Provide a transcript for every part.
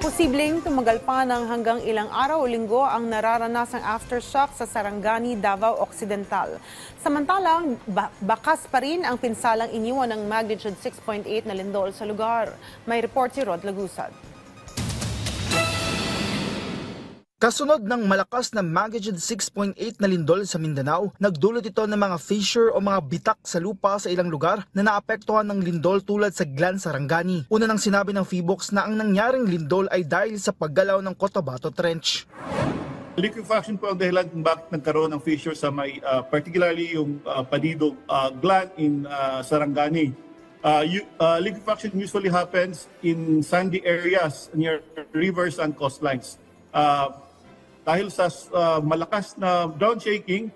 Posibleng tumagal pa ng hanggang ilang araw o linggo ang nararanasang aftershock sa Sarangani, Davao Occidental. Samantalang, bakas pa rin ang pinsalang iniwan ng magnitude 6.8 na lindol sa lugar. May report si Rod Lagusad. Kasunod ng malakas na magnitude 6.8 na lindol sa Mindanao, nagdulot ito ng mga fissure o mga bitak sa lupa sa ilang lugar na naapektuhan ng lindol tulad sa Glan, Sarangani. Una nang sinabi ng PHIVOLCS na ang nangyaring lindol ay dahil sa paggalaw ng Cotabato Trench. Liquefaction po ang dahilan kung bakit nagkaroon ng fissure sa may particularly yung Padidog Glan in Sarangani. Liquefaction usually happens in sandy areas near rivers and coastlines. Dahil sa malakas na ground shaking,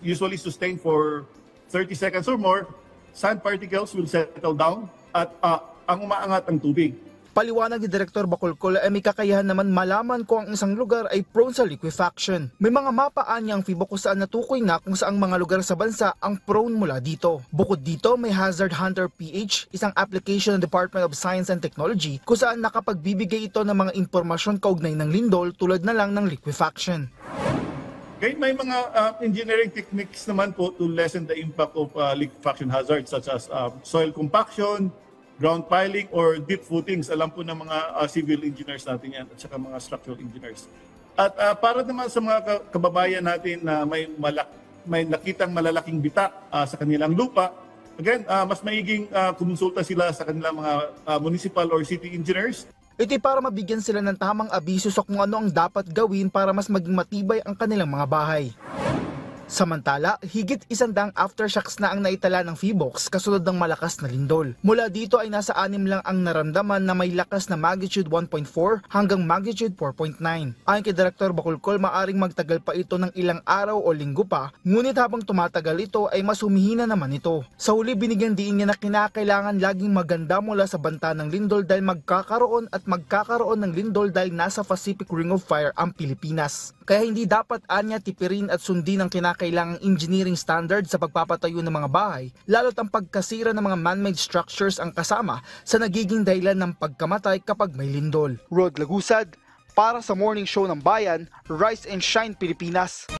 usually sustained for 30 seconds or more, sand particles will settle down at ang umaangat ang tubig. Paliwanag ni Director Bacolcol ay may kakayahan naman malaman kung ang isang lugar ay prone sa liquefaction. May mga mapaan niyang FIVO kung saan natukoy na kung saang mga lugar sa bansa ang prone mula dito. Bukod dito, may Hazard Hunter PH, isang application ng Department of Science and Technology kung saan nakapagbibigay ito ng mga impormasyon kaugnay ng lindol tulad na lang ng liquefaction. Kahit may mga engineering techniques naman po to lessen the impact of liquefaction hazards such as soil compaction, ground piling, or deep footings. Alam po ng mga civil engineers natin yan at saka mga structural engineers. At para naman sa mga kababayan natin na may nakitang malalaking bitak sa kanilang lupa, again, mas maiging kumonsulta sila sa kanilang mga municipal or city engineers. Ito'y para mabigyan sila ng tamang abiso sa kung ano ang dapat gawin para mas maging matibay ang kanilang mga bahay. Samantala, higit 100 aftershocks na ang naitala ng PHIVOLCS kasunod ng malakas na lindol. Mula dito ay nasa 6 lang ang naramdaman na may lakas na magnitude 1.4 hanggang magnitude 4.9. Ayon kay Director Bacolcol, maaring magtagal pa ito ng ilang araw o linggo pa, ngunit habang tumatagal ito ay mas humihina naman ito. Sa huli, binigyan din niya na kinakailangan laging maganda mula sa banta ng lindol dahil magkakaroon ng lindol dahil nasa Pacific Ring of Fire ang Pilipinas. Kaya hindi dapat anya tipirin at sundin ang kinakailangang engineering standard sa pagpapatayo ng mga bahay, lalo't ang pagkasira ng mga man-made structures ang kasama sa nagiging dahilan ng pagkamatay kapag may lindol. Rod Lagusad, para sa Morning Show ng Bayan, Rise and Shine Pilipinas.